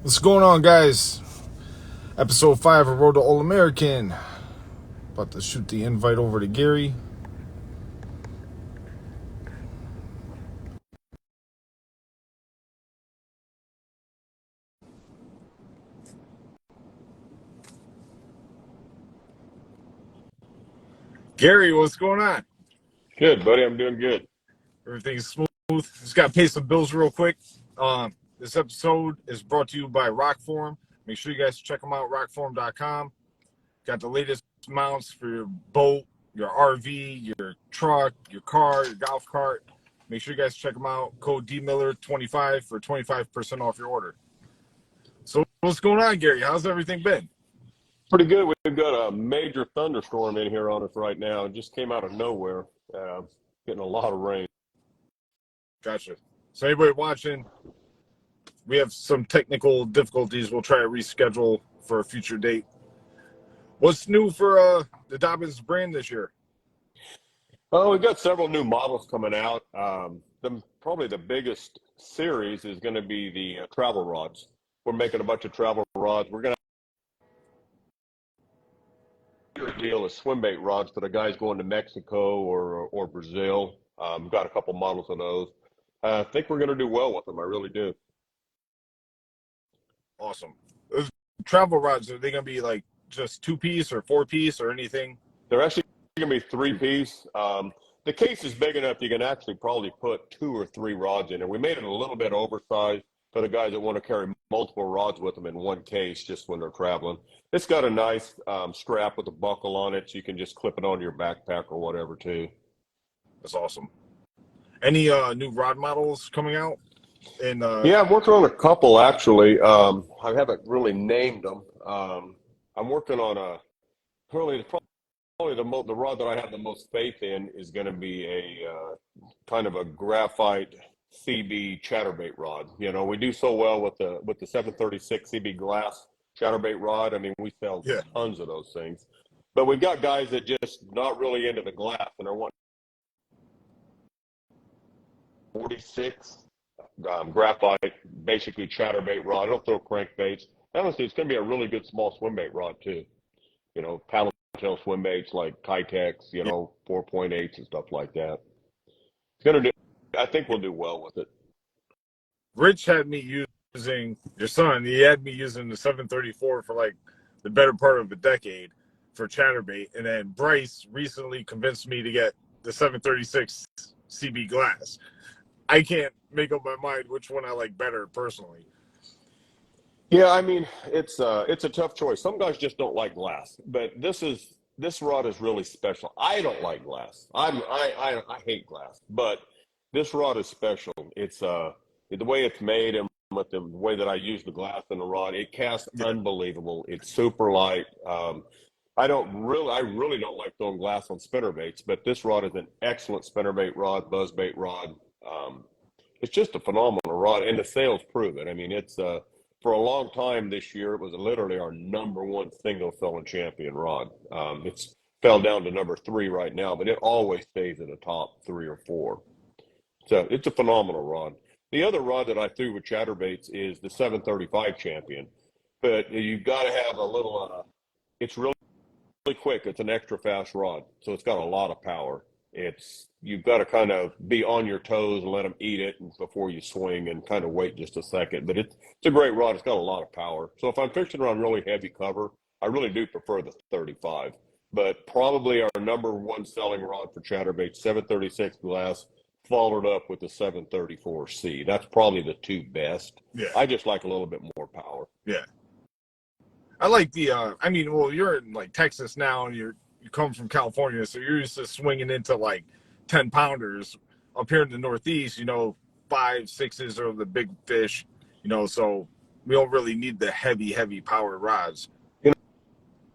What's going on, guys? Episode 5 of Road to All American. About to shoot the invite over to Gary. Gary, what's going on? Good, buddy. I'm doing good. Everything's smooth. Just got to pay some bills real quick. This episode is brought to you by ROKFORM. Make sure you guys check them out, rockform.com. Got the latest mounts for your boat, your RV, your truck, your car, your golf cart. Make sure you guys check them out. Code DMiller25 for 25% off your order. So what's going on, Gary? How's everything been? Pretty good. We've got a major thunderstorm in here on us right now. It just came out of nowhere. Getting a lot of rain. Gotcha. So anybody watching, we have some technical difficulties. We'll try to reschedule for a future date. What's new for the Dobyns brand this year? Oh, we've got several new models coming out. Probably the biggest series is going to be the travel rods. We're making a bunch of travel rods. We're going to deal with swim bait rods for the guys going to Mexico or Brazil. We've got a couple models of those. I think we're going to do well with them. I really do. Awesome. Those travel rods, are they going to be like just 2-piece or 4-piece or anything? They're actually going to be 3-piece. The case is big enough you can actually probably put 2 or 3 rods in it. We made it a little bit oversized for the guys that want to carry multiple rods with them in one case just when they're traveling. It's got a nice strap with a buckle on it, so you can just clip it on your backpack or whatever too. That's awesome. Any new rod models coming out? And yeah, I'm working on a couple actually. I haven't really named them. I'm working on probably the rod that I have the most faith in is going to be a kind of a graphite CB chatterbait rod. You know, we do so well with the 736 CB glass chatterbait rod. I mean, we sell tons of those things. But we've got guys that just not really into the glass and are wanting 46 graphite, basically chatterbait rod. I don't throw crankbaits. Honestly, it's going to be a really good small swim bait rod too. You know, paddle tail swim baits like Kitex, 4.8s and stuff like that. It's going to do. I think we'll do well with it. Rich had me using, your son, he had me using the 734 for like the better part of a decade for chatterbait. And then Bryce recently convinced me to get the 736 CB glass. I can't make up my mind which one I like better personally. Yeah, I mean, it's a tough choice. Some guys just don't like glass, but this rod is really special. I don't like glass. I hate glass, but this rod is special. It's the way it's made and with the way that I use the glass in the rod, it casts unbelievable. It's super light. I really don't like throwing glass on spinnerbaits, but this rod is an excellent spinnerbait rod, buzzbait rod. It's just a phenomenal rod, and the sales prove it. I mean, it's for a long time this year, it was literally our #1 single selling champion rod. It's fell down to number 3 right now, but it always stays in the top 3 or 4. So it's a phenomenal rod. The other rod that I threw with chatterbaits is the 735 champion, but you've got to have a little. It's really quick. It's an extra fast rod, so it's got a lot of power. You've got to kind of be on your toes and let them eat it before you swing and kind of wait just a second. But it's a great rod. It's got a lot of power. So if I'm fishing around really heavy cover, I really do prefer the 35. But probably our #1 selling rod for chatterbait, 736 glass, followed up with the 734C. That's probably the 2 best. Yeah. I just like a little bit more power. Yeah. I like the, I mean, well, you're in like Texas now and you come from California, so you're used to swinging into like 10 pounders. Up here in the Northeast, 5, 6s are the big fish, so we don't really need the heavy power rods.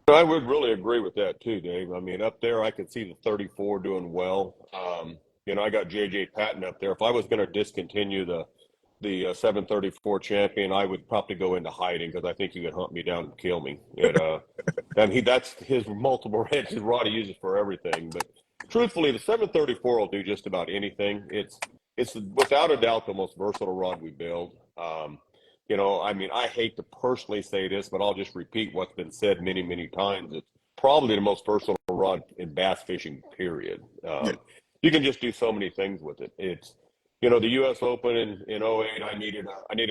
I would really agree with that too, Dave. I mean, up there, I could see the 34 doing well. I got JJ Patton up there. If I was going to discontinue the 734 champion, I would probably go into hiding because I think he could hunt me down and kill me. And that's his multiple ranges rod he uses for everything. But truthfully, the 734 will do just about anything. It's without a doubt the most versatile rod we build. You know, I mean, I hate to personally say this, but I'll just repeat what's been said many, many times. It's probably the most versatile rod in bass fishing, period. Yeah. You can just do so many things with it. It's, you know, the U.S. Open in '08, I needed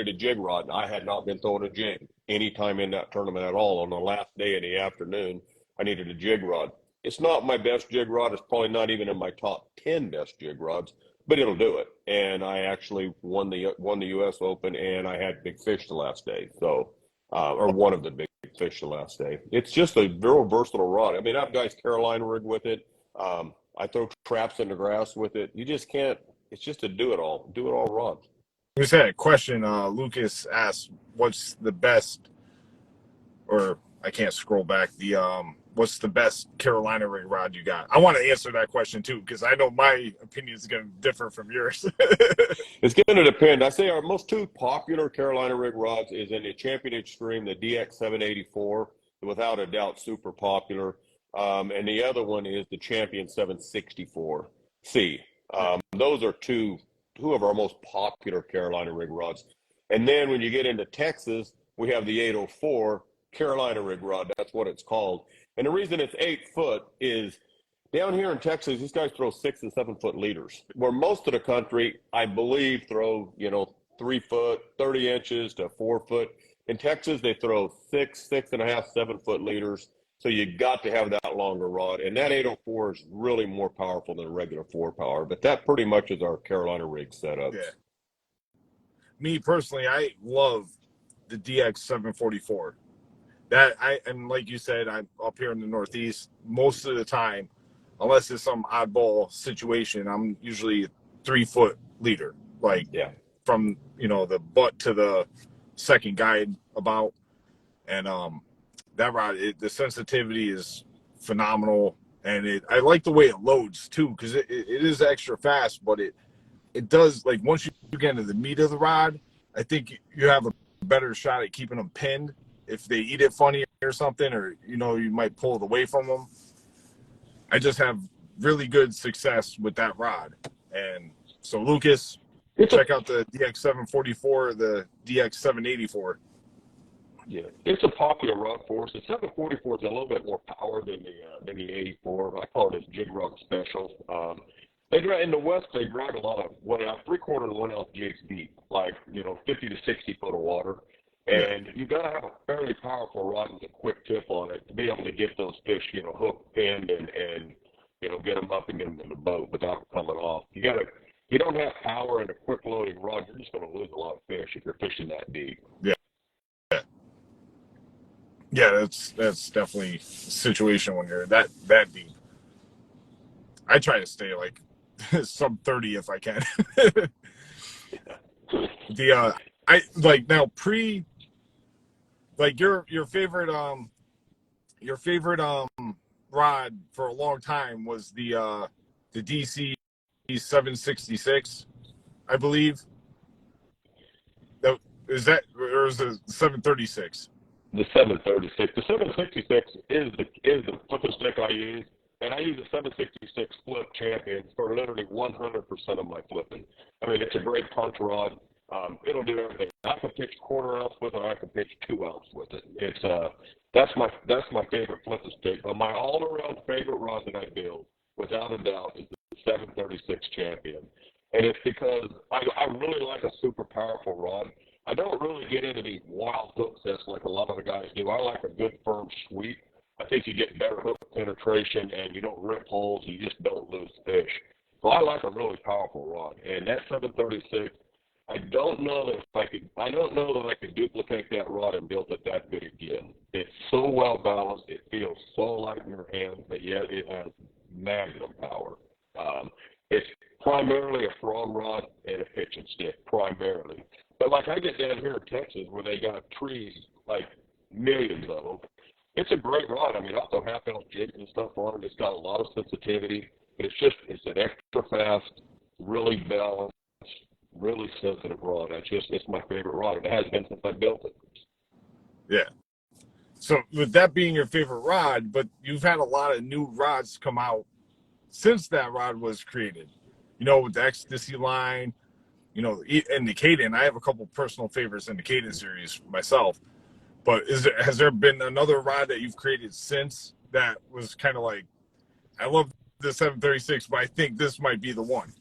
a jig rod. I had not been throwing a jig any time in that tournament at all. On the last day in the afternoon, I needed a jig rod. It's not my best jig rod. It's probably not even in my top 10 best jig rods, but it'll do it. And I actually won the U.S. Open, and I had big fish the last day. So, or one of the big fish the last day. It's just a very versatile rod. I mean, I've guys Carolina rig with it. I throw traps in the grass with it. You just can't. It's just a do it all rod. We just had a question. Lucas asked, "What's the best?" Or I can't scroll back. What's the best Carolina rig rod you got? I want to answer that question too, because I know my opinion is going to differ from yours. It's going to depend. I say our most two popular Carolina rig rods is in the Champion Extreme, the DX 784, without a doubt, super popular. And the other one is the Champion 764C. Those are two of our most popular Carolina rig rods. And then when you get into Texas, we have the 804 Carolina rig rod. That's what it's called. And the reason it's 8 foot is down here in Texas, these guys throw 6 and 7 foot leaders, where most of the country, I believe, throw, 3 foot, 30 inches to 4 foot. In Texas, they throw 6, 6.5, 7 foot leaders. So you got to have that longer rod. And that 804 is really more powerful than a regular 4 power. But that pretty much is our Carolina rig setup. Yeah. Me personally, I love the DX 744. And like you said, I'm up here in the Northeast most of the time, unless it's some oddball situation, I'm usually 3 foot leader, like from the butt to the second guide about. And that rod, the sensitivity is phenomenal, and I like the way it loads too, because it is extra fast, but it does, like, once you get into the meat of the rod, I think you have a better shot at keeping them pinned. If they eat it funny or something, or you might pull it away from them. I just have really good success with that rod. And so, Lucas, check out the DX744, the DX784. Yeah, it's a popular rod for us. The 744 is a little bit more power than the 84. I call it a jig rod special. In the West, they drag a lot of 1 ounce, 3/4 to 1 ounce jigs deep, like 50 to 60 foot of water. And you got to have a fairly powerful rod with a quick tip on it to be able to get those fish, hooked, pinned, and get them up and get them in the boat without coming off. You don't have power in a quick loading rod, you're just going to lose a lot of fish if you're fishing that deep. Yeah, that's definitely a situation when you're that deep. I try to stay like sub 30 if I can. I like now your favorite rod for a long time was the DC 766, I believe. Or is it 736? The 736. The 766 is the flipping stick I use, and I use a 766 flip champion for literally 100% of my flipping. I mean, it's a great punch rod. It'll do everything. I can pitch 1/4 ounce with it. I can pitch 2 ounce with it. It's that's my favorite flipping stick. But my all-around favorite rod that I build, without a doubt, is the 736 champion, and it's because I really like a super powerful rod. I don't really get into these wild hook sets like a lot of the guys do. I like a good firm sweep. I think you get better hook penetration and you don't rip holes. You just don't lose fish. So I like a really powerful rod. And that 736, I don't know that I could duplicate that rod and build it that big again. It's so well balanced. It feels so light in your hand, but yet it has magnum power. It's primarily a frog rod and a pitching stick, primarily. But like I get down here in Texas where they got trees, like millions of them. It's a great rod. I mean, I'll throw half-ounce jigs and stuff on it. It's got a lot of sensitivity. But it's an extra fast, really balanced, really sensitive rod. It's my favorite rod. And it has been since I built it. Yeah. So with that being your favorite rod, but you've had a lot of new rods come out since that rod was created. With the Ecstasy line, you know, in the Caden. I have a couple personal favorites in the Caden series myself. But has there been another rod that you've created since that was kind of like, I love the 736, but I think this might be the one?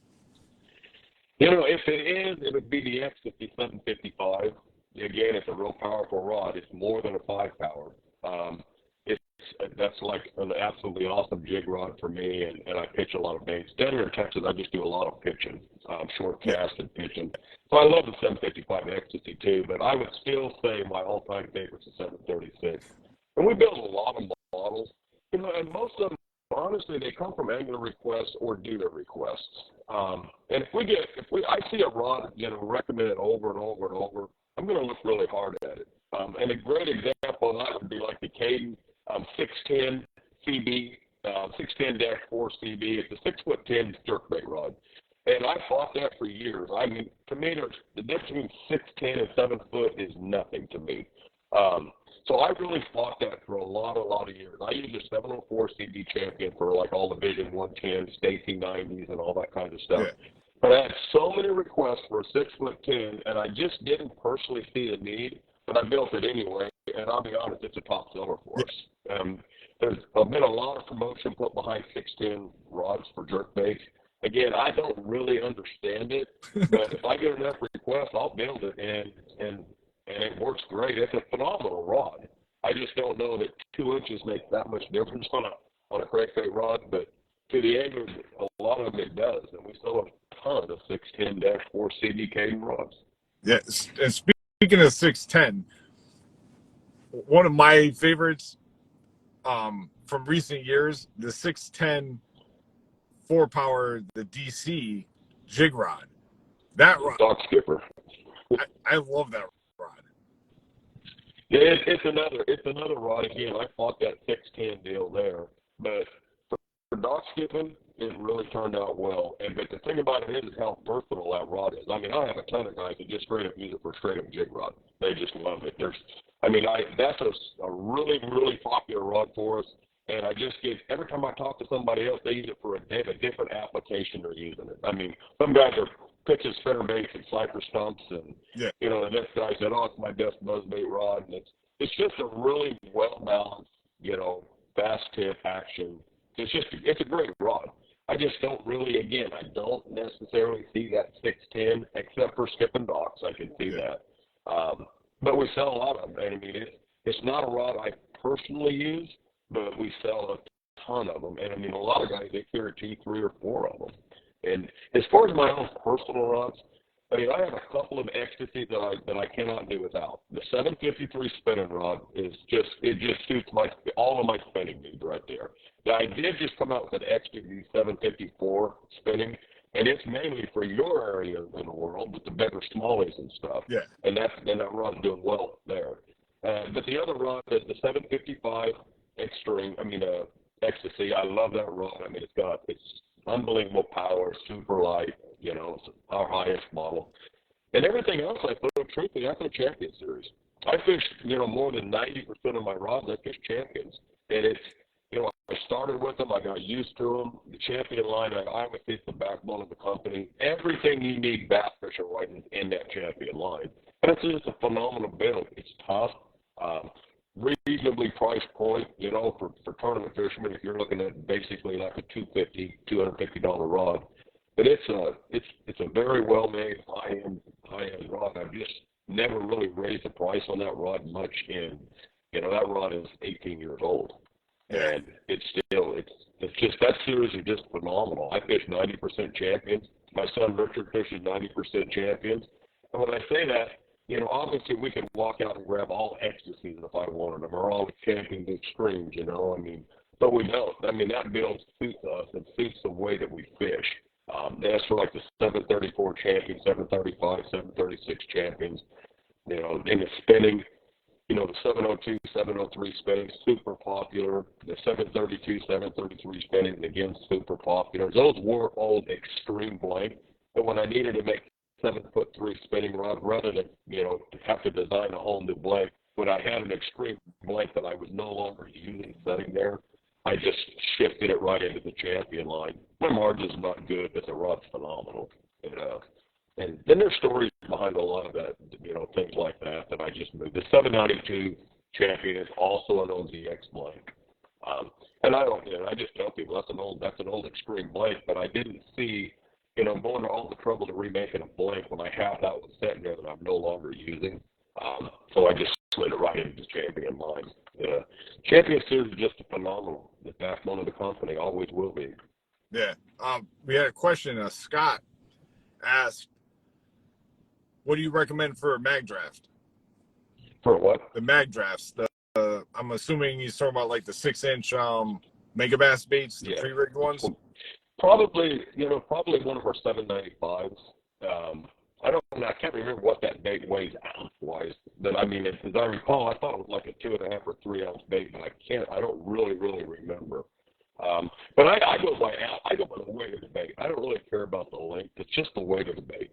You know, if it is, it would be the X5755. Again, it's a real powerful rod. It's more than a 5-power. It's that's like an absolutely awesome jig rod for me, and I pitch a lot of baits. Down here in Texas, I just do a lot of pitching, short cast and pitching. So I love the 755 Ecstasy too, but I would still say my all-time favorite is the 736. And we build a lot of models, you know, and most of them, honestly, they come from angler requests or dealer requests. And I see a rod, you know, recommended over and over and over, I'm going to look really hard at it. And a great example of that would be like the Caden 610 CB, 610-4 CB. It's a 6'10" jerkbait rod. And I fought that for years. I mean, to me, the difference between 6'10" and 7 foot is nothing to me. So I really fought that for a lot of years. I used a 704 CB champion for like all the Vision 110, Stacy 90s, and all that kind of stuff. Yeah. But I had so many requests for a 6'10", and I just didn't personally see the need, but I built it anyway. And I'll be honest, it's a top seller for us. There's been a lot of promotion put behind 6'10" rods for jerkbaits. Again, I don't really understand it, but if I get enough requests, I'll build it, and it works great. It's a phenomenal rod. I just don't know that 2 inches makes that much difference on a crankbait rod, but to the anglers, a lot of them it does, and we sell a ton of 6'10-4 CB Caden rods. Yes, and speaking of 6'10", one of my favorites from recent years, the 6'10" 4-power, the DC jig rod. That rod, Dog skipper. I love that rod. Yeah, it's another rod. Again, I fought that 6'10" deal there, but for dog skipping, it really turned out well. But the thing about it is how versatile that rod is. I mean, I have a ton of guys that just straight up use it for straight up jig rod. They just love it. That's a really popular rod for us. And I just get, every time I talk to somebody else, they use it for a different application they're using it. I mean, some guys are pitching spinner baits and cypress stumps, and you know, the next guy said, "Oh, it's my best buzzbait rod." And it's just a really well balanced, you know, fast tip action. It's a great rod. I just don't really, again, I don't necessarily see that 6'10", except for skipping docks. I can see that. But we sell a lot of them. And I mean, it's not a rod I personally use, but we sell a ton of them. And I mean, a lot of guys, they carry 2, 3, or 4 of them. And as far as my own personal rods, I mean, I have a couple of ecstasies that I cannot do without. The 753 spinning rod it just suits all of my spinning needs right there. Now, I did just come out with an ecstasy 754 spinning, and it's mainly for your area in the world with the bigger smallies and stuff. Yeah. And that rod's doing well there. But the other rod is the 755 Extreme. I mean, ecstasy. I love that rod. I mean, it's unbelievable power, super light. You know, it's our highest model. And everything else I put, truthfully, I put Champion Series. I fish, you know, more than 90% of my rods, I fish Champions. And it's, you know, I started with them, I got used to them. The Champion line, I would say, the backbone of the company. Everything you need bass fishing right in that Champion line. And it's just a phenomenal build. It's tough, reasonably priced point, you know, for tournament fishermen. If you're looking at basically like a $250 rod. But it's a very well-made, high-end rod. I've just never really raised the price on that rod much. And, you know, that rod is 18 years old. And it's just, that series is just phenomenal. I fish 90% Champions. My son Richard fishes 90% Champions. And when I say that, you know, obviously we can walk out and grab all ecstasies if I wanted them, or all the Champions Extremes, you know. I mean, but we don't. I mean, that build suits us. It suits the way that we fish. That's for like the 734 Champions, 735, 736 Champions. You know, in the spinning, you know, the 702, 703 spinning, super popular. The 732, 733 spinning, again, super popular. Those were old extreme blank, but when I needed to make 7'3" spinning rod, rather than, you know, have to design a whole new blank, when I had an extreme blank that I was no longer using setting there, I just shifted it right into the Champion line. My margin's not good, but the rod's phenomenal. And then there's stories behind a lot of that, things like that I just moved. The 792 Champion is also an OZX blank. And I just tell people that's an old extreme blank, but I didn't see, going to all the trouble to remaking a blank when I have that one sitting there that I'm no longer using. So I just slid it right into Champion line. Champion Series is just phenomenal. The backbone of the company, always will be. Yeah. We had a question. Scott asked, what do you recommend for a mag draft? For what? The mag drafts. I'm assuming he's talking about like the 6-inch mega bass baits, the pre-rigged ones. Probably one of our 795s. I can't remember what that bait weighs ounce-wise. But I mean, as I recall, I thought it was like a 2.5 or 3 ounce bait, but I don't really remember. But I go by the weight of the bait. I don't really care about the length. It's just the weight of the bait.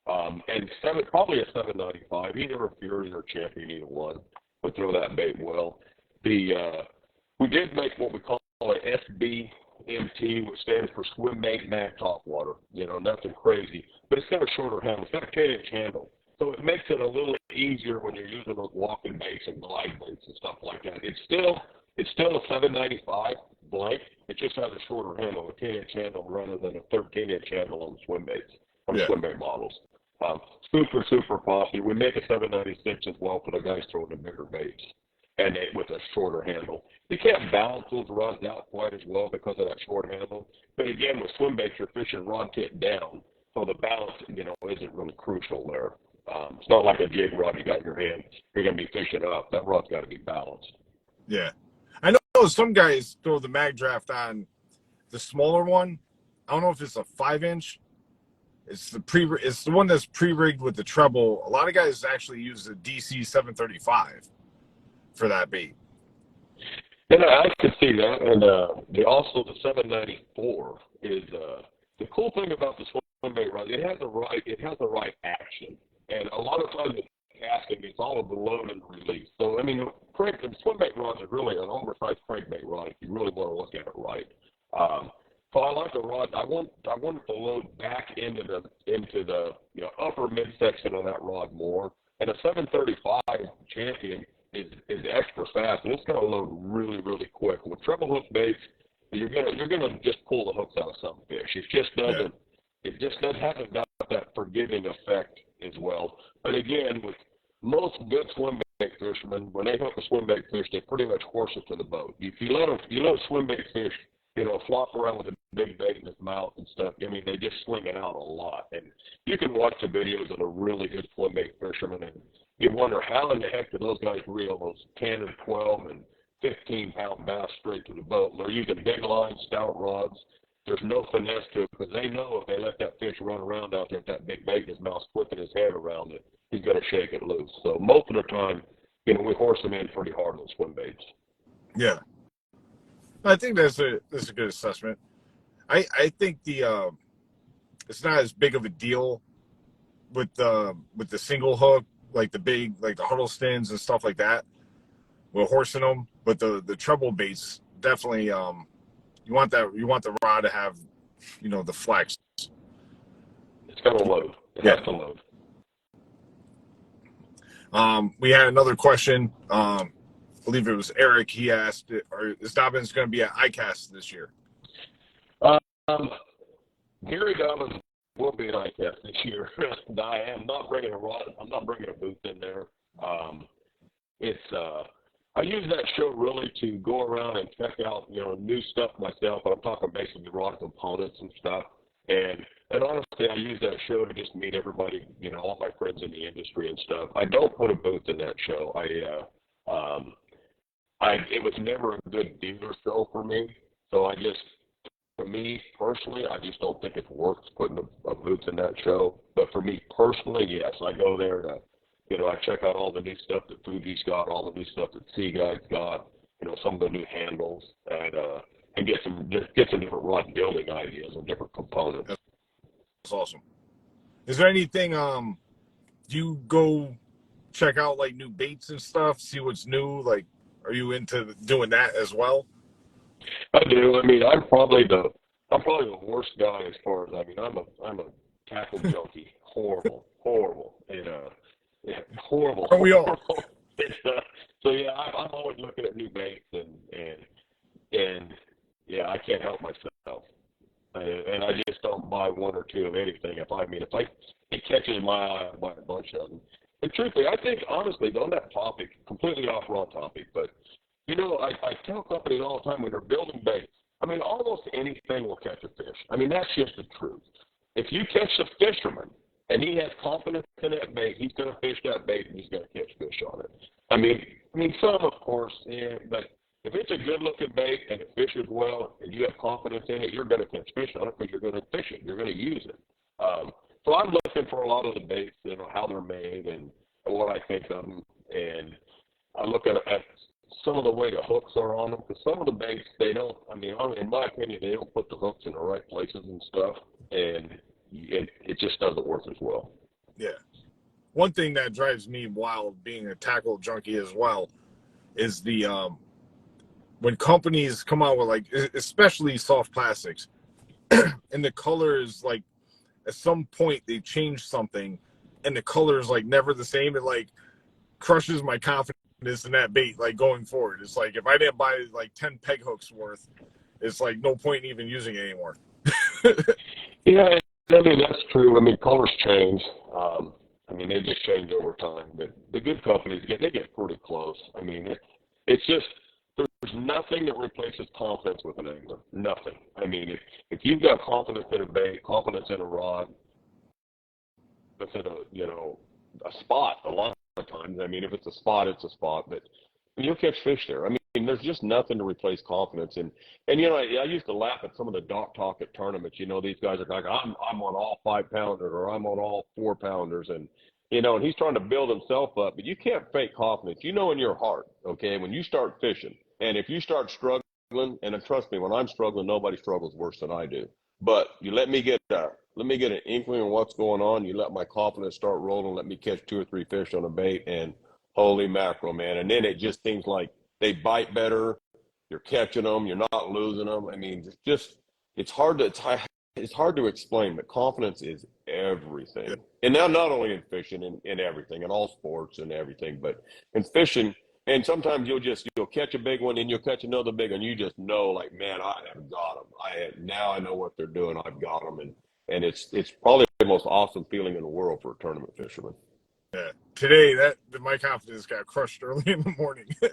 And probably a 795, either a Fury or Champion, either one would throw that bait well. We did make what we call an SBMT, which stands for Swim Bait Mag Topwater. Nothing crazy, but it's got a shorter handle. It's got a 10-inch handle, so it makes it a little easier when you're using those walking baits and glide baits and stuff like that. It's still a 795 blank. It just has a shorter handle, a 10-inch handle, rather than a 13-inch handle on the swim baits, swim bait models. Super popular. We make a 796 as well for the guys throwing the bigger baits, and with a shorter handle. You can't balance those rods out quite as well because of that short handle. But again, with swim baits, you're fishing rod tip down, so the balance, isn't really crucial there. It's not like a jig rod you got in your hand. You're going to be fishing up. That rod's got to be balanced. Yeah. I know some guys throw the mag draft on the smaller one. I don't know if it's a 5-inch. It's the one that's pre-rigged with the treble. A lot of guys actually use the DC 735 for that bait. And I can see that. And also the 794 is the cool thing about the swim bait rod. It has the right action, and a lot of times it's casting. It's all of the load and the release. So I mean, the swim bait rods are really an oversized crankbait rod if you really want to look at it right. So I like the rod. I want it to load back into the upper midsection of that rod more. And a 735 Champion is extra fast, and it's going to load really quick. With treble hook baits, you're gonna just pull the hooks out of some fish. It just hasn't got that forgiving effect as well. But again, with most good swim bait fishermen, when they hook a swim bait fish, they pretty much horse it to the boat. If you let a swim bait fish, flop around with a big bait in his mouth and stuff, I mean, they just sling it out a lot. And you can watch the videos of a really good swim bait fisherman, and you wonder how in the heck do those guys reel those 10 and 12 and 15-pound bass straight to the boat. And they're using big lines, stout rods. There's no finesse to it because they know if they let that fish run around out there with that big bait in his mouth, flipping his head around it, he's going to shake it loose. So most of the time, we horse them in pretty hard on swim baits. Yeah. I think that's a good assessment. I think it's not as big of a deal with the single hook, like the Huddlestons and stuff like that. We're horsing them, but the treble baits definitely you want the rod to have the flex. It's got to load. It has to load. We had another question. I believe it was Eric. He asked, is Dobyns going to be at ICAST this year? Gary Dobyns will be at ICAST this year. I am not bringing a rod. I'm not bringing a booth in there. I use that show really to go around and check out, new stuff myself. I'm talking basically rod components and stuff. And honestly, I use that show to just meet everybody, all my friends in the industry and stuff. I don't put a booth in that show. It was never a good dealer show for me. So for me personally, I just don't think it's worth putting a booth in that show. But for me personally, yes, I go there to, I check out all the new stuff that Fuji's got, all the new stuff that Sea Guy's got, some of the new handles, and get some different rod building ideas and different components. That's awesome. Is there anything do you go check out like new baits and stuff, see what's new? Like, are you into doing that as well? I do. I mean, I'm probably the worst guy as far as I'm a tackle junkie. horrible, horrible, yeah, horrible, Are we all? horrible. So yeah, I'm always looking at new baits, and yeah, I can't help myself. And I just don't buy one or two of anything. If it catches my eye, I buy a bunch of them. And truthfully, I think honestly, on that topic, completely off raw topic, but I tell companies all the time when they're building baits, I mean, almost anything will catch a fish. I mean, that's just the truth. If you catch a fisherman and he has confidence in that bait, he's going to fish that bait and he's going to catch fish on it. I mean, some of course, yeah, but if it's a good-looking bait and it fishes well and you have confidence in it, you're going to catch fish on it because you're going to fish it. You're going to use it. So I'm looking for a lot of the baits, how they're made and what I think of them. And I look at some of the way the hooks are on them because some of the baits, they don't, I mean, in my opinion, they don't put the hooks in the right places and stuff. And it just doesn't work as well. Yeah. One thing that drives me wild being a tackle junkie as well is the when companies come out with, like, especially soft plastics, and the color is like, at some point they change something and the color is like never the same. It like crushes my confidence in that bait, like going forward. It's like if I didn't buy like 10 peg hooks worth, it's like no point in even using it anymore. Yeah, I mean, that's true. I mean, colors change. I mean, they just change over time. But the good companies they get pretty close. I mean, it's just there's nothing that replaces confidence with an angler. Nothing. I mean, if you've got confidence in a bait, confidence in a rod, within a spot, a lot of times. I mean, if it's a spot, it's a spot. But you'll catch fish there. I mean, there's just nothing to replace confidence. And I used to laugh at some of the dock talk at tournaments. These guys are like, I'm on all 5-pounders or I'm on all 4-pounders, and and he's trying to build himself up. But you can't fake confidence. In your heart, okay, when you start fishing, and if you start struggling, and trust me, when I'm struggling, nobody struggles worse than I do. But you let me get an inkling of what's going on. You let my confidence start rolling. Let me catch 2 or 3 fish on a bait, and holy mackerel, man! And then it just seems like they bite better. You're catching them. You're not losing them. I mean, it's hard to explain, but confidence is everything. Yeah. And now not only in fishing, in everything, in all sports and everything, but in fishing. And sometimes you'll catch a big one and you'll catch another big one. You just know, like, man, I have got them. Now I know what they're doing. I've got them. And it's probably the most awesome feeling in the world for a tournament fisherman. Yeah. Today, my confidence got crushed early in the morning. I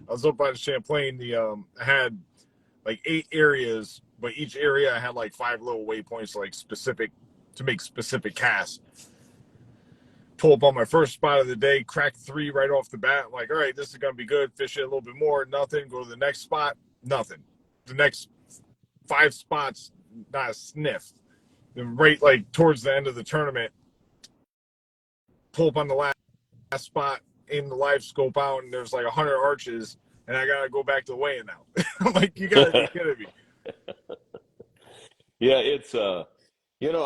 was up by Champlain. I had like 8 areas, but each area I had like 5 little waypoints, like specific to make specific casts. Pull up on my first spot of the day, crack 3 right off the bat. I'm like, all right, this is gonna be good. Fish it a little bit more, nothing. Go to the next spot, nothing. The next 5 spots, not a sniff. Then right like towards the end of the tournament, pull up on the last spot, aim the live scope out, and there's like 100 arches, and I gotta go back to the weigh-in now. I'm like, you gotta be kidding me. Yeah, it's I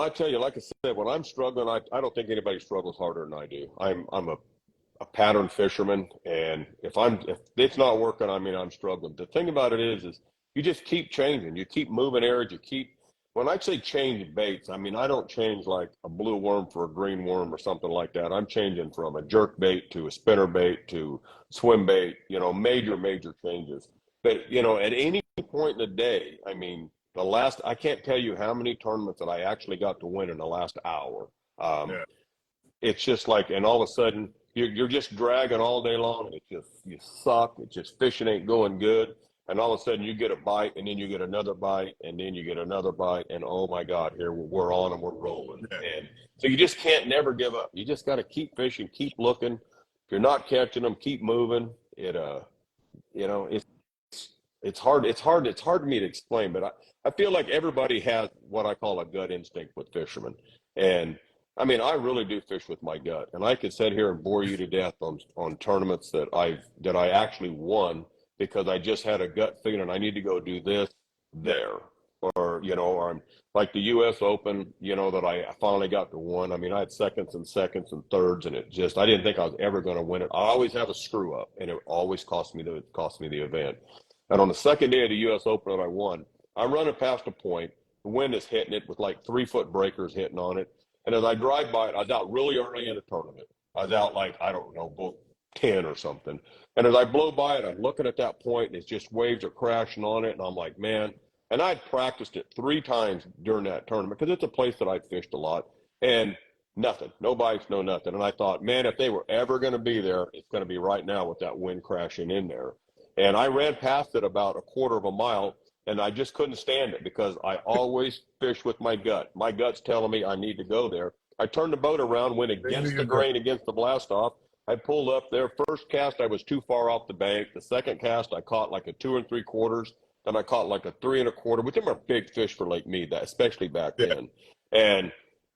tell you, like I said, when I'm struggling, I don't think anybody struggles harder than I do. I'm a pattern fisherman, and if it's not working, I mean, I'm struggling. The thing about it is you just keep changing. You keep moving areas. When I say change baits, I mean, I don't change like a blue worm for a green worm or something like that. I'm changing from a jerk bait to a spinner bait to swim bait, major changes. But, at any point in the day, I mean, I can't tell you how many tournaments that I actually got to win in the last hour. Yeah. It's just like, and all of a sudden you're just dragging all day long, and you suck. It's just fishing ain't going good. And all of a sudden you get a bite, and then you get another bite, and then you get another bite, and oh my God, here we're on and we're rolling. Yeah. And so you just can't never give up. You just got to keep fishing, keep looking. If you're not catching them, keep moving. It's hard for me to explain, but I feel like everybody has what I call a gut instinct with fishermen. And I mean, I really do fish with my gut, and I could sit here and bore you to death on tournaments that I actually won because I just had a gut feeling I need to go do this there, or I'm like the U.S. Open, that I finally got to win. I mean, I had seconds and thirds, and I didn't think I was ever going to win it. I always have a screw up, and it always cost me the event. And on the second day of the U.S. Open that I won, I'm running past a point. The wind is hitting it with like 3-foot breakers hitting on it. And as I drive by it, I was out really early in the tournament. I was out like, I don't know, boat 10 or something. And as I blow by it, I'm looking at that point and it's just waves are crashing on it. And I'm like, man, and I'd practiced it 3 times during that tournament because it's a place that I'd fished a lot. And nothing, no bites, no nothing. And I thought, man, if they were ever going to be there, it's going to be right now with that wind crashing in there. And I ran past it about a quarter of a mile, and I just couldn't stand it because I always fish with my gut. My gut's telling me I need to go there. I turned the boat around, went against the grain, against the blast off. I pulled up there. First cast, I was too far off the bank. The second cast, I caught like a 2 3/4. Then I caught like a 3 1/4, which are big fish for Lake Mead, especially back then.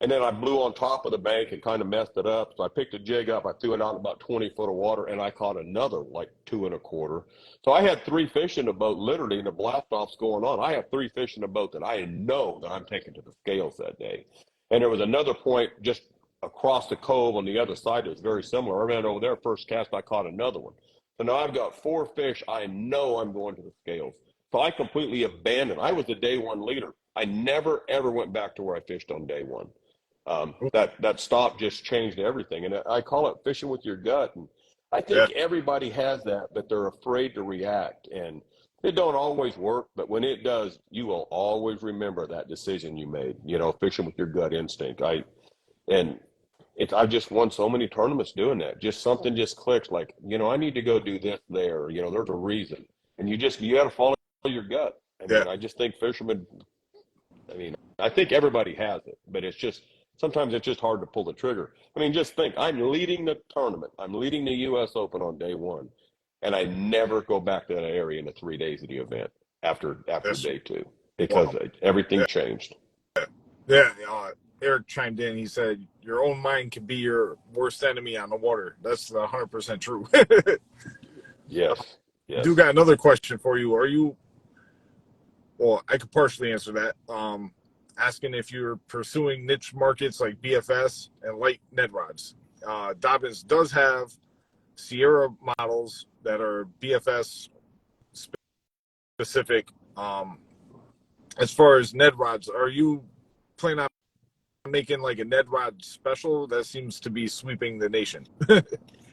And then I blew on top of the bank and kind of messed it up. So I picked a jig up. I threw it out in about 20 foot of water, and I caught another like 2 1/4. So I had 3 fish in the boat, literally, and the blast off's going on. I have 3 fish in the boat that I know that I'm taking to the scales that day. And there was another point just across the cove on the other side that was very similar. I ran over there, first cast, I caught another one. So now I've got 4 fish. I know I'm going to the scales. So I completely abandoned. I was the day one leader. I never, ever went back to where I fished on day one. That stop just changed everything. And I call it fishing with your gut. And I think everybody has that, but they're afraid to react. And it don't always work, but when it does, you will always remember that decision you made, fishing with your gut instinct. I've just won so many tournaments doing that. Just something just clicks like, I need to go do this there. There's a reason. And you got to follow your gut. I just think fishermen, I think everybody has it, but sometimes it's just hard to pull the trigger. Just think, I'm leading the tournament. I'm leading the U.S. Open on day one, and I never go back to that area in the 3 days of the event after day 2 because everything changed. Yeah, Eric chimed in. He said, your own mind can be your worst enemy on the water. That's 100% true. Yes. Do got another question for you. Well, I could partially answer that. Asking if you're pursuing niche markets like BFS and light Ned rods. Dobyns does have Sierra models that are BFS specific. As far as Ned rods, are you planning on making like a Ned rod special? That seems to be sweeping the nation.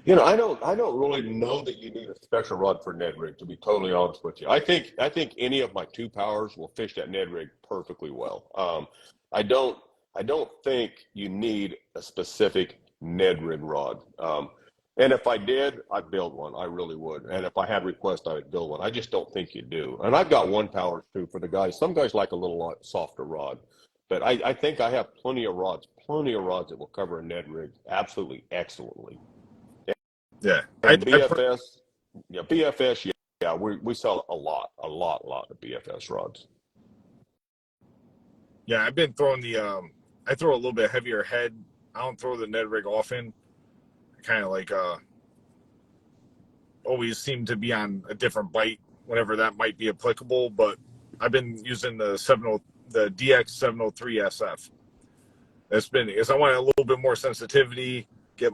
I don't really know that you need a special rod for Ned rig, to be totally honest with you. I think any of my 2 powers will fish that Ned rig perfectly well. I don't think you need a specific Ned rig rod. And if I did, I'd build one. I really would. And if I had requests, I would build one. I just don't think you do. And I've got 1 power too for the guys. Some guys like a little softer rod, but I think I have plenty of rods that will cover a Ned rig absolutely excellently. Yeah. And BFS, we sell a lot of BFS rods. Yeah, I've been throwing I throw a little bit heavier head. I don't throw the Ned rig often. I kind of like always seem to be on a different bite whenever that might be applicable, but I've been using the DX 703 SF. That's been because I want a little bit more sensitivity, get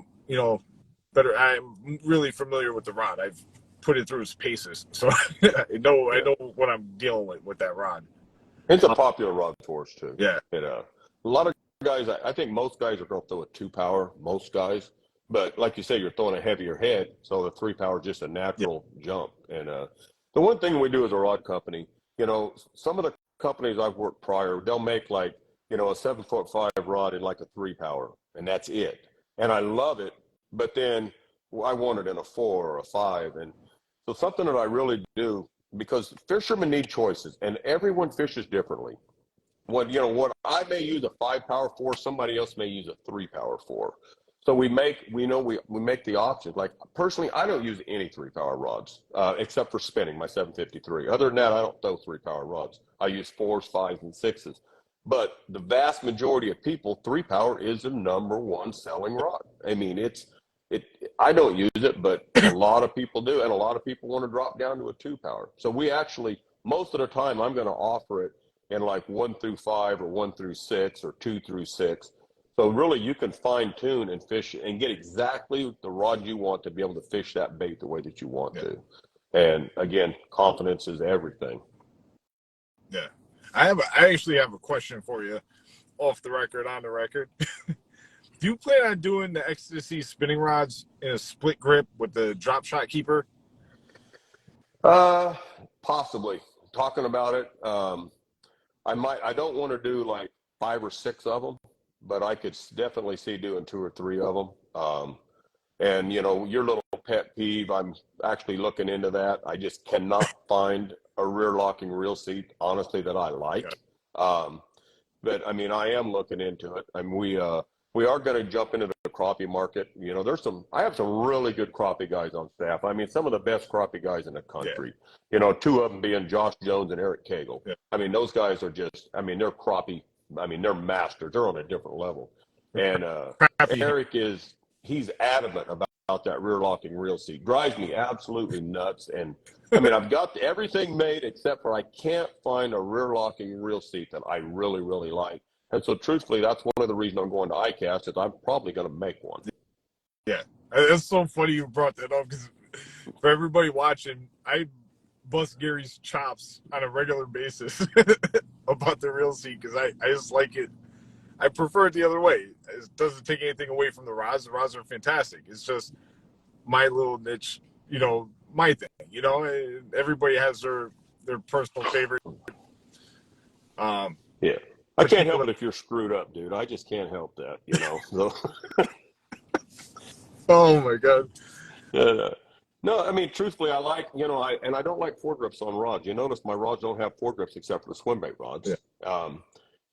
better. I'm really familiar with the rod. I've put it through its paces, so I know what I'm dealing with that rod. It's a popular rod for us too. Yeah. A lot of guys, I think most guys are going to throw a 2 power, most guys. But like you say, you're throwing a heavier head, so the 3 power is just a natural jump. And the one thing we do as a rod company, some of the companies I've worked prior, they'll make like, a 7'5" rod in like a 3 power, and that's it. And I love it, but then I want it in a 4 or a 5. And so something that I really do, because fishermen need choices, and everyone fishes differently. What I may use a 5 power for, somebody else may use a 3 power for. So we make the options. Like personally, I don't use any 3 power rods except for spinning my 753. Other than that, I don't throw 3 power rods. I use 4s, 5s, and 6s. But the vast majority of people, 3 power is the #1 selling rod. I don't use it, but a lot of people do, and a lot of people want to drop down to a 2 power. So we actually, most of the time, I'm going to offer it in like 1 through 5 or 1 through 6 or 2 through 6. So really, you can fine tune and fish and get exactly the rod you want to be able to fish that bait the way that you want to. And again, confidence is everything. Yeah, I actually have a question for you. off the record, on the record. Do you plan on doing the Ecstasy spinning rods in a split grip with the drop shot keeper? Possibly. Talking about it, I might. I don't want to do like 5 or 6 of them, but I could definitely see doing 2 or 3 of them. And you know, your little pet peeve, I'm actually looking into that. I just cannot find a rear locking reel seat, honestly, that I like. But I mean, I am looking into it. I mean, we are going to jump into the crappie market. You know, I have some really good crappie guys on staff. I mean, some of the best crappie guys in the country. Yeah. You know, 2 of them being Josh Jones and Eric Cagle. Yeah. I mean, those guys are just, I mean, they're crappie. I mean, they're masters. They're on a different level. And Eric he's adamant about that rear locking reel seat. Drives me absolutely nuts. And I mean, I've got everything made except for I can't find a rear locking reel seat that I really, really like. And so truthfully, that's one of the reasons I'm going to ICAST is I'm probably going to make one. Yeah. It's so funny you brought that up because for everybody watching, I bust Gary's chops on a regular basis about the reel seat because I just like it. I prefer it the other way. It doesn't take anything away from the rods. The rods are fantastic. It's just my little niche, you know, my thing. You know, everybody has their personal favorite. Yeah. I can't help it if you're screwed up, dude. I just can't help that, you know. So. Oh my God. No, I mean, truthfully, I like, you know, I don't like foregrips on rods. You notice my rods don't have foregrips except for the swim bait rods. Yeah.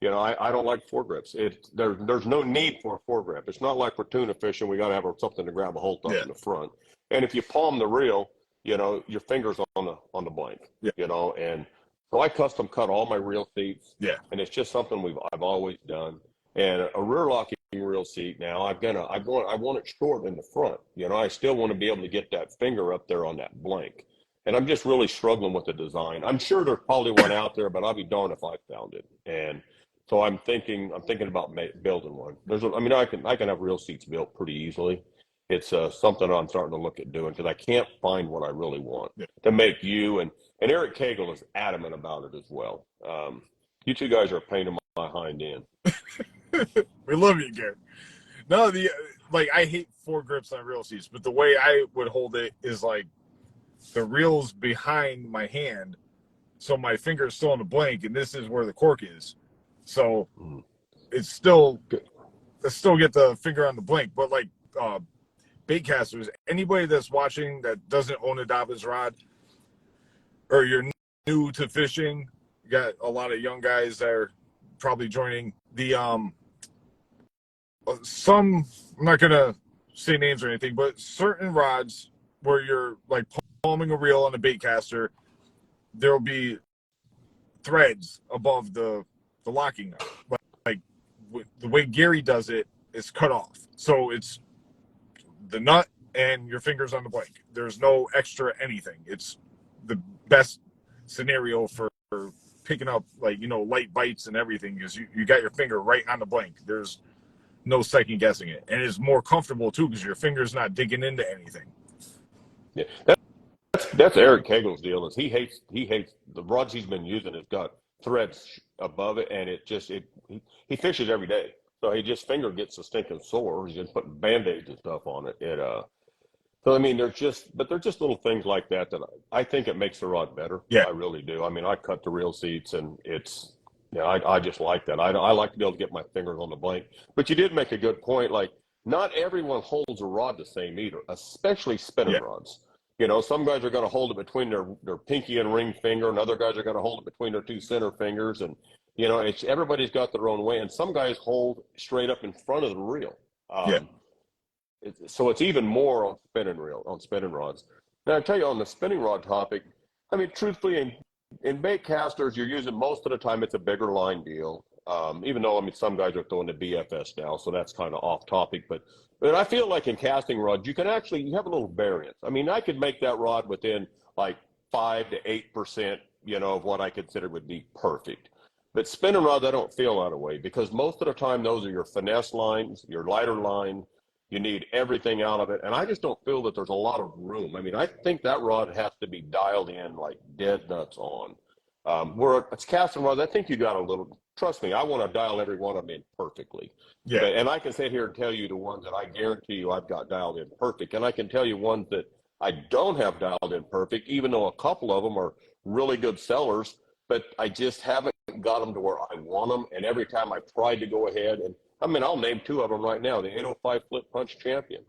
You know, I don't like foregrips. There's no need for a foregrip. It's not like we're tuna fishing. We got to have something to grab a hold of in the front. And if you palm the reel, you know, your fingers on the blank. Yeah. You know, and so I custom cut all my reel seats. Yeah. And it's just something I've always done. And a rear locking reel seat now, I want it short in the front. You know, I still want to be able to get that finger up there on that blank. And I'm just really struggling with the design. I'm sure there's probably one out there, but I'll be darned if I found it. And so I'm thinking about building one. I can have reel seats built pretty easily. It's something I'm starting to look at doing because I can't find what I really want to make you. And Eric Cagle is adamant about it as well. You 2 guys are a pain in my hind end. We love you, Gary. No, I hate foregrips on reel seats, but the way I would hold it is like the reel's behind my hand, so my finger's still in the blank, and this is where the cork is. So it's still get the finger on the blank. But like bait casters, anybody that's watching that doesn't own a Dobyns rod, or you're new to fishing, you got a lot of young guys that are probably joining the some, I'm not gonna say names or anything, but certain rods where you're like palming a reel on a bait caster, there'll be threads above the locking nut. Like the way Gary does it is cut off, so it's the nut and your fingers on the blank. There's no extra anything. It's the best scenario for picking up, like, you know, light bites and everything, because you got your finger right on the blank. There's no second guessing it, and it's more comfortable too because your finger's not digging into anything. Yeah, that's Eric Cagle's deal. Is he hates the rods he's been using. It's got threads above it, and he fishes every day, so he just finger gets a stinking sore. He's just putting band-aids and stuff on it. So I mean, they're just little things like that I think it makes the rod better. Yeah, I really do. I mean, I cut the reel seats, and it's. Yeah, I just like that. I like to be able to get my fingers on the blank. But you did make a good point. Like, not everyone holds a rod the same either, especially spinning rods. You know, some guys are going to hold it between their pinky and ring finger, and other guys are going to hold it between their 2 center fingers. And, you know, everybody's got their own way. And some guys hold straight up in front of the reel. So it's even more on spinning rods. Now, I tell you, on the spinning rod topic, I mean, truthfully, in bait casters, you're using most of the time it's a bigger line deal. Even though, I mean, some guys are throwing the BFS now, so that's kind of off topic. But I feel like in casting rods, you have a little variance. I mean, I could make that rod within like 5 to 8%, you know, of what I consider would be perfect. But spinning rods, I don't feel that way because most of the time those are your finesse lines, your lighter line. You need everything out of it. And I just don't feel that there's a lot of room. I mean, I think that rod has to be dialed in like dead nuts on. Where it's casting rods, I think you got a little. Trust me, I want to dial every one of them in perfectly. Yeah. But and I can sit here and tell you the ones that I guarantee you I've got dialed in perfect, and I can tell you ones that I don't have dialed in perfect, even though a couple of them are really good sellers, but I just haven't got them to where I want them. And every time I tried to go ahead, and I mean, I'll name two of them right now: the 805 Flip Punch Champion.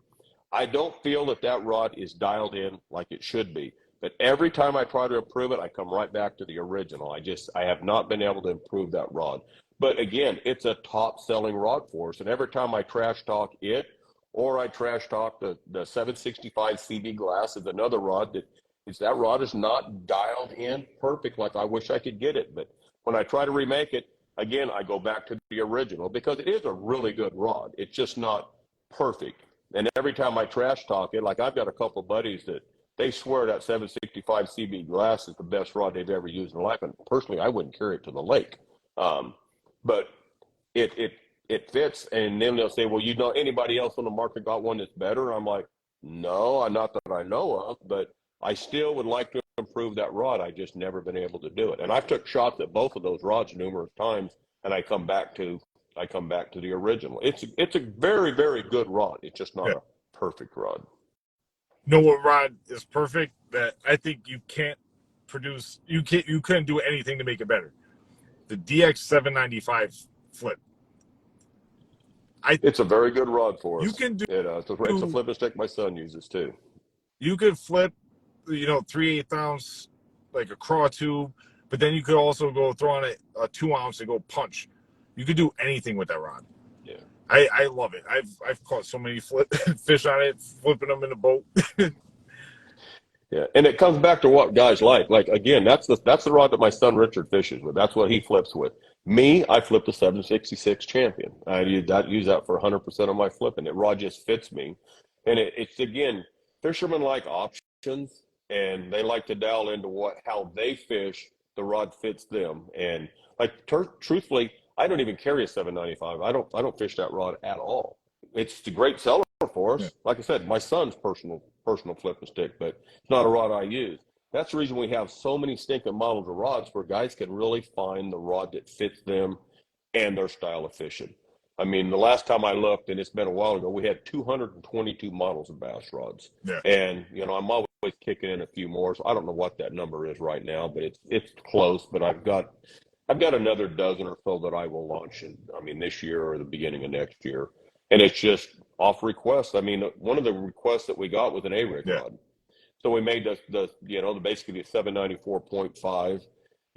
I don't feel that that rod is dialed in like it should be. But every time I try to improve it, I come right back to the original. I have not been able to improve that rod. But again, it's a top selling rod for us. And every time I trash talk it, or I trash talk the 765 CB glass is another rod that rod is not dialed in perfect like I wish I could get it. But when I try to remake it, again, I go back to the original because it is a really good rod. It's just not perfect. And every time I trash talk it, like I've got a couple of buddies that they swear that 765 CB glass is the best rod they've ever used in their life. And personally, I wouldn't carry it to the lake. But it fits. And then they'll say, well, you know, anybody else on the market got one that's better? I'm like, no, not that I know of, but I still would like to improve that rod. I just never been able to do it. And I've took shots at both of those rods numerous times, and I come back to the original. It's a very, very good rod. It's just not a perfect rod. Know what rod is perfect that I think you can't produce? You couldn't do anything to make it better. The DX 795 Flip. It's a very good rod for us. You can do. It's a flipping stick my son uses too. You could flip, 3/8 ounce, like a craw tube, but then you could also go throw on a 2 ounce and go punch. You could do anything with that rod. Yeah, I love it. I've caught so many fish on it, flipping them in the boat. yeah, and it comes back to what guys like. Like again, that's the rod that my son Richard fishes with. That's what he flips with. Me, I flip the 766 Champion. I use that for 100% of my flipping. That rod just fits me, and it's again, fishermen like options, and they like to dial into how they fish. The rod fits them, and like truthfully, I don't even carry a 795. I don't fish that rod at all. It's a great seller for us. Yeah. Like I said, my son's personal flipping stick, but it's not a rod I use. That's the reason we have so many stinking models of rods where guys can really find the rod that fits them and their style of fishing. I mean, the last time I looked, and it's been a while ago, we had 222 models of bass rods. Yeah. And, I'm always kicking in a few more. So I don't know what that number is right now, but it's close. But I've got another dozen or so that I will launch this year or the beginning of next year. And it's just off request. I mean, one of the requests that we got was an A-rig rod. So we made basically the 794.5.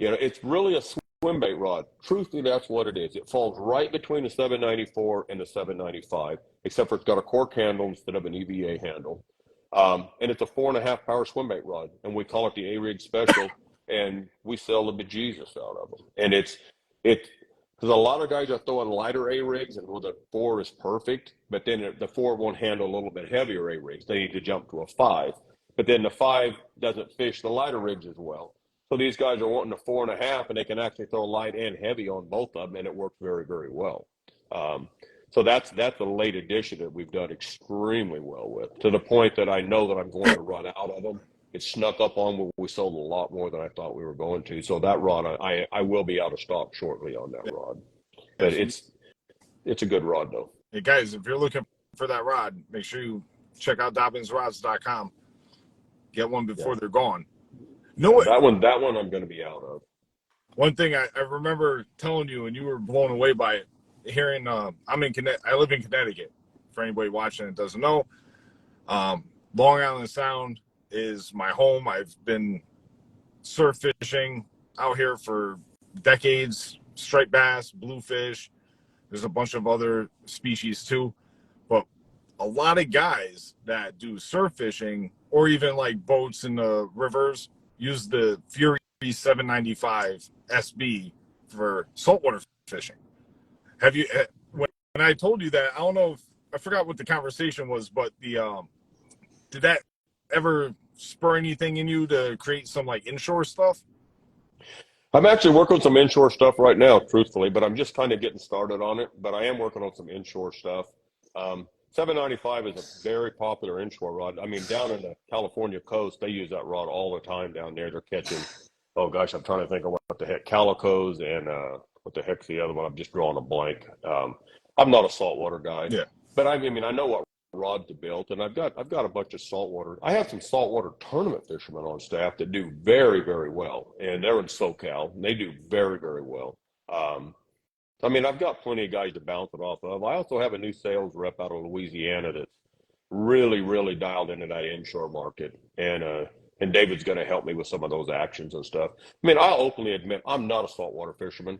It's really a swim bait rod. Truthfully, that's what it is. It falls right between the 794 and the 795, except for it's got a cork handle instead of an EVA handle. And it's a 4.5 power swim bait rod, and we call it the A-Rig Special, and we sell the bejesus out of them. And it's because a lot of guys are throwing lighter A-rigs, and the 4 is perfect, but then the 4 won't handle a little bit heavier A-rigs. They need to jump to a 5. But then the 5 doesn't fish the lighter rigs as well. So these guys are wanting a 4.5, and they can actually throw light and heavy on both of them, and it works very, very well. So that's a late addition that we've done extremely well with, to the point that I know that I'm going to run out of them. It snuck up on me. We sold a lot more than I thought we were going to. So that rod, I will be out of stock shortly on that rod. But it's a good rod, though. Hey, guys, if you're looking for that rod, make sure you check out DobynsRods.com. Get one before they're gone. That one I'm going to be out of. One thing I remember telling you, and you were blown away by it, hearing I live in Connecticut. For anybody watching that doesn't know, Long Island Sound is my home. I've been surf fishing out here for decades. Striped bass, bluefish. There's a bunch of other species too. But a lot of guys that do surf fishing or even like boats in the rivers use the Fury 795 SB for saltwater fishing. Have you, when I told you that, I don't know if, I forgot what the conversation was, but did that ever spur anything in you to create some like inshore stuff? I'm actually working on some inshore stuff right now, truthfully, but I'm just kind of getting started on it. But I am working on some inshore stuff. 795 is a very popular inshore rod. I mean, down in the California coast, they use that rod all the time down there. They're catching oh gosh, I'm trying to think of what the heck, calicos and what the heck's the other one? I'm just drawing a blank. I'm not a saltwater guy, Yeah. but I mean I know what rods to build, and I've got a bunch of saltwater. I have some saltwater tournament fishermen on staff that do very, very well, and they're in SoCal, and they do very, very well. Um, I mean, I've got plenty of guys to bounce it off of. I also have a new sales rep out of Louisiana that's really, really dialed into that inshore market, and David's going to help me with some of those actions and stuff. I mean, I'll openly admit I'm not a saltwater fisherman.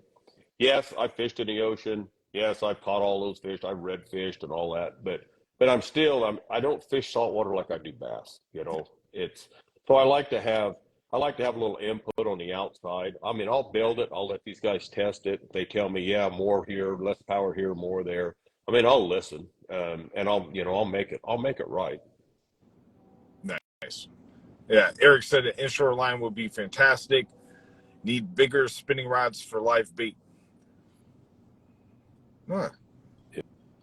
Yes, I fished in the ocean. Yes, I've caught all those fish. I've red fished and all that, but I don't fish saltwater like I do bass. It's so I like to have a little input on the outside. I mean, I'll build it. I'll let these guys test it. If they tell me, yeah, more here, less power here, more there. I mean, I'll listen, and I'll make it right. Nice. Yeah, Eric said an inshore line would be fantastic. Need bigger spinning rods for live bait. Huh.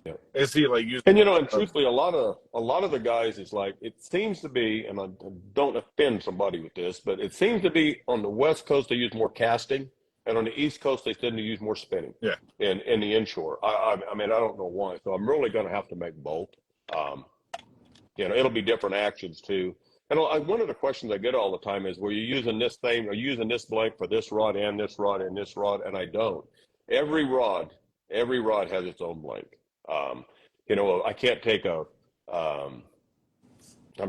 Yeah. Is he like using? And truthfully, a lot of the guys is like it seems to be, and I don't offend somebody with this, but it seems to be on the West Coast they use more casting, and on the East Coast they tend to use more spinning. Yeah. In the inshore, I mean I don't know why. So I'm really going to have to make both. It'll be different actions too. And one of the questions I get all the time is, were you using this thing or using this blank for this rod and this rod and this rod? And I don't. Every rod has its own blank. I can't take I'm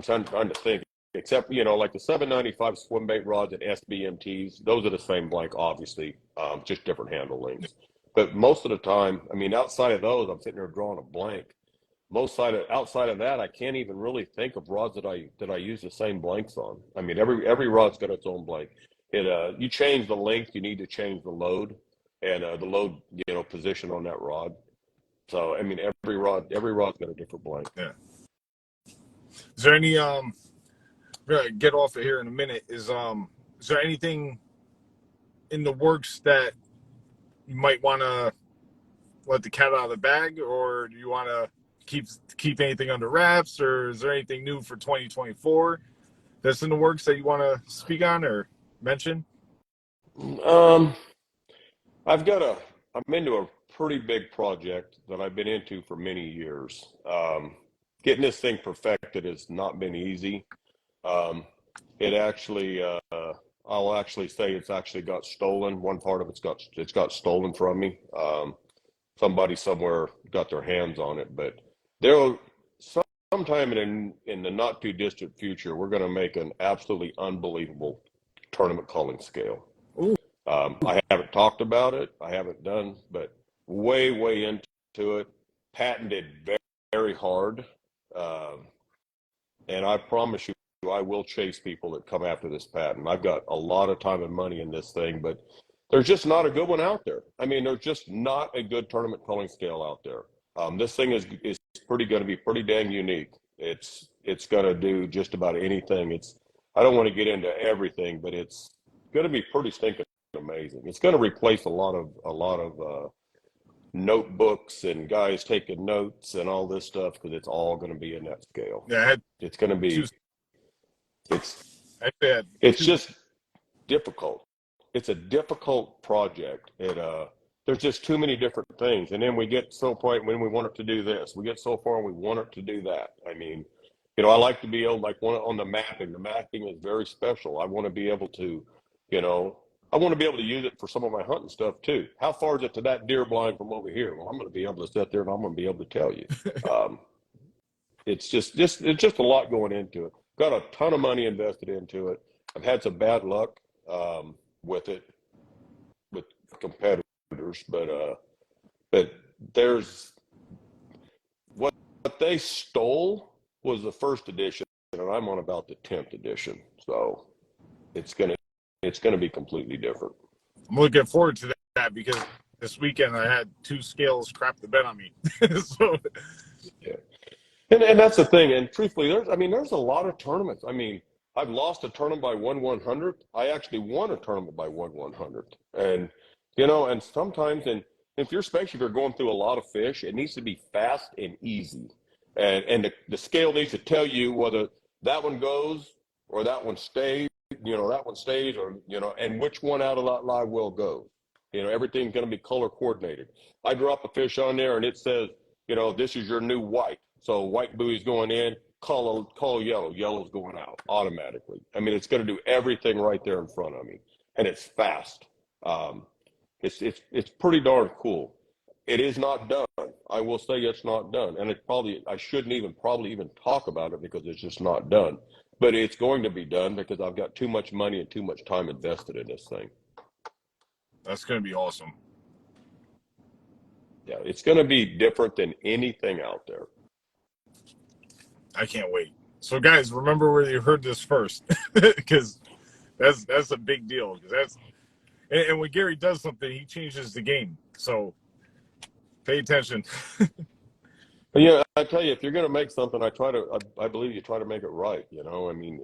trying to think, except, like the 795 swim bait rods and SBMTs, those are the same blank, obviously, just different handle lengths. But most of the time, I mean, outside of those, I'm sitting there drawing a blank. Outside of that, I can't even really think of rods that I use the same blanks on. I mean, every rod's got its own blank. You change the length, you need to change the load and the load, position on that rod. So I mean, every rod's got a different blank. Yeah. Is there any we're gonna get off of here in a minute? Is there anything in the works that you might want to let the cat out of the bag, or do you want to keep anything under wraps, or is there anything new for 2024 that's in the works that you want to speak on or mention? I'm into a pretty big project that I've been into for many years. Getting this thing perfected has not been easy. It actually, I'll actually say it's actually got stolen. One part of it's got stolen from me. Somebody somewhere got their hands on it, but sometime in the not too distant future, we're going to make an absolutely unbelievable tournament calling scale. Ooh. I haven't talked about it. I haven't done, but way, way into it. Patented very, very hard. And I promise you, I will chase people that come after this patent. I've got a lot of time and money in this thing, but there's just not a good one out there. I mean, there's just not a good tournament calling scale out there. This thing is going to be pretty dang unique. It's going to do just about anything. I don't want to get into everything, but it's going to be pretty stinking amazing. It's going to replace a lot of notebooks and guys taking notes and all this stuff, because it's all going to be in that scale. Yeah, it's going to be. It's just difficult. It's a difficult project. There's just too many different things, and then we get to a point when we want it to do this. We get so far and we want it to do that. I mean, I like to be able, like on the mapping. The mapping is very special. I want to be able to, I want to be able to use it for some of my hunting stuff too. How far is it to that deer blind from over here? Well, I'm going to be able to sit there and I'm going to be able to tell you. It's just a lot going into it. Got a ton of money invested into it. I've had some bad luck with it, with competitors, but there's what they stole was the first edition, and I'm on about the 10th edition. So it's gonna be completely different. I'm looking forward to that because this weekend I had 2 scales crap the bed on me. So yeah. And that's the thing. And truthfully, there's a lot of tournaments. I mean, I've lost a tournament by 1/100th. I actually won a tournament by 1/100th. And, and sometimes, and especially if you're going through a lot of fish, it needs to be fast and easy. And the scale needs to tell you whether that one goes or that one stays that one stays, or, and which one out of that live well goes. Everything's going to be color coordinated. I drop a fish on there and it says, this is your new white. So white buoy's going in, call yellow, yellow's going out automatically. I mean, it's going to do everything right there in front of me, and it's fast. It's pretty darn cool. It is not done. I will say it's not done, and I shouldn't probably even talk about it because it's just not done. But it's going to be done because I've got too much money and too much time invested in this thing. That's going to be awesome. Yeah, it's going to be different than anything out there. I can't wait. So, guys, remember where you heard this first, because that's a big deal. Because and when Gary does something, he changes the game. So, pay attention. But yeah, I tell you, if you're going to make something, I believe you try to make it right. I mean,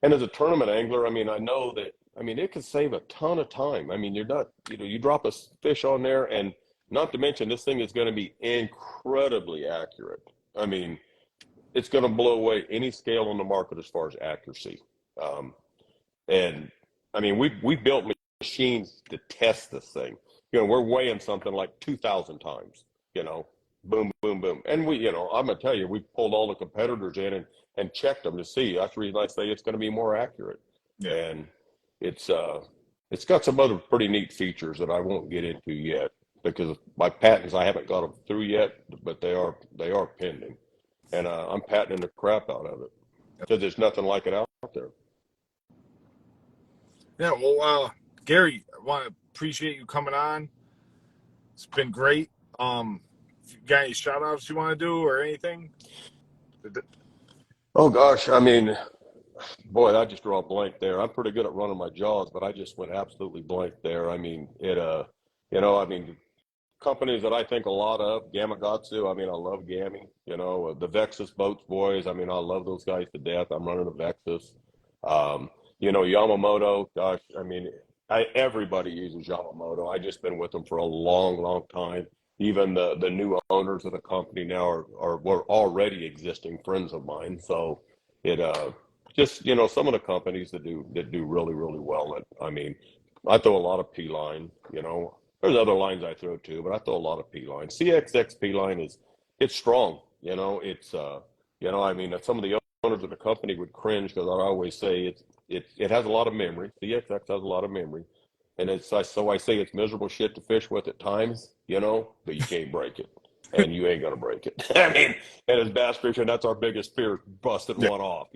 and as a tournament angler, I mean, I know that, I mean, it can save a ton of time. I mean, you're not, you drop a fish on there, and not to mention this thing is going to be incredibly accurate. I mean, it's going to blow away any scale on the market as far as accuracy. And I mean, we built machines to test this thing. We're weighing something like 2,000 times, boom, boom, boom. And I'm going to tell you, we pulled all the competitors in and checked them to see. That's the reason I say it's going to be more accurate. Yeah. And it's got some other pretty neat features that I won't get into yet because my patents, I haven't got them through yet, but they are pending. And I'm patenting the crap out of it because there's nothing like it out there. Yeah, well, Gary, I want to appreciate you coming on. It's been great. If you got any shout outs you want to do or anything? Oh gosh, I mean, boy, I just draw a blank there. I'm pretty good at running my jaws, but I just went absolutely blank there. I mean, I mean, companies that I think a lot of, Gamakatsu, I mean, I love Gami, the Vexus Boats boys. I mean, I love those guys to death. I'm running a Vexus. Yamamoto, gosh, I mean, everybody uses Yamamoto. I've just been with them for a long, long time. Even the new owners of the company now were already existing friends of mine. So it just some of the companies that do really, really well. I mean, I throw a lot of P line. There's other lines I throw too, but I throw a lot of P line. CXX P line it's strong. I mean, some of the owners of the company would cringe because I always say it has a lot of memory. CXX has a lot of memory. And so I say it's miserable shit to fish with at times, but you can't break it. And you ain't going to break it. I mean, and as bass fishing, that's our biggest fear, busting one off,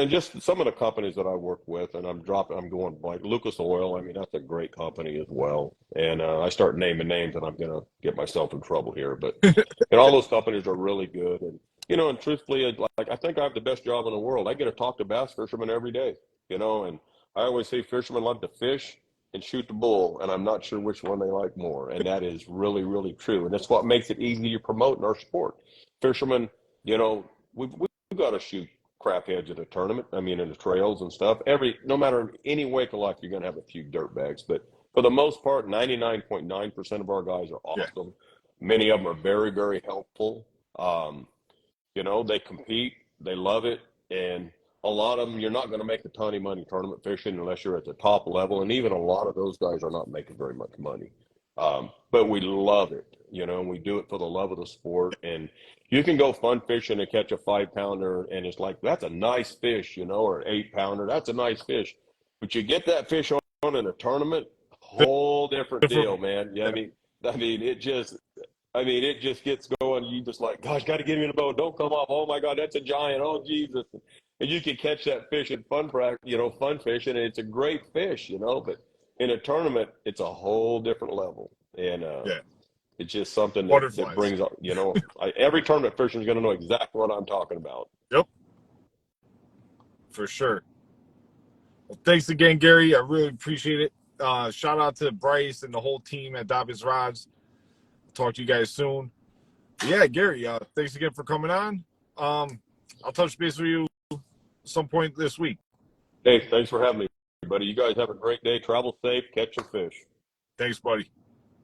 just some of the companies that I work with, and I'm going like Lucas Oil. I mean, that's a great company as well. And I start naming names and I'm going to get myself in trouble here. But and all those companies are really good. And truthfully, like I think I have the best job in the world. I get to talk to bass fishermen every day, and I always say fishermen love to fish and shoot the bull, and I'm not sure which one they like more. And that is really, really true. And that's what makes it easy to promote in our sport. Fishermen, we've got to shoot crap heads at a tournament. I mean, in the trails and stuff. No matter any wake of life, you're going to have a few dirt bags. But for the most part, 99.9% of our guys are awesome. Yeah. Many of them are very, very helpful. They compete, they love it, and a lot of them, you're not going to make a ton of money tournament fishing unless you're at the top level, and even a lot of those guys are not making very much money. But we love it, and we do it for the love of the sport. And you can go fun fishing and catch a 5-pounder, and it's like, that's a nice fish, or an 8-pounder, that's a nice fish. But you get that fish on in a tournament, whole different deal, man. Yeah, I mean, it just gets going. You just like, gosh, got to get him in the boat. Don't come off. Oh my God, that's a giant. Oh Jesus. And you can catch that fish in fun fishing, and it's a great fish, but in a tournament, it's a whole different level. And it's just something that brings up, every tournament fisherman is going to know exactly what I'm talking about. Yep. For sure. Well, thanks again, Gary. I really appreciate it. Shout out to Bryce and the whole team at Dobyns Rods. Talk to you guys soon. But yeah, Gary, thanks again for coming on. I'll touch base with you some point this week. Hey, thanks for having me, buddy. You guys have a great day. Travel safe. Catch your fish. Thanks, buddy.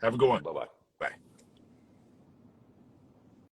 Have a good one. Bye-bye.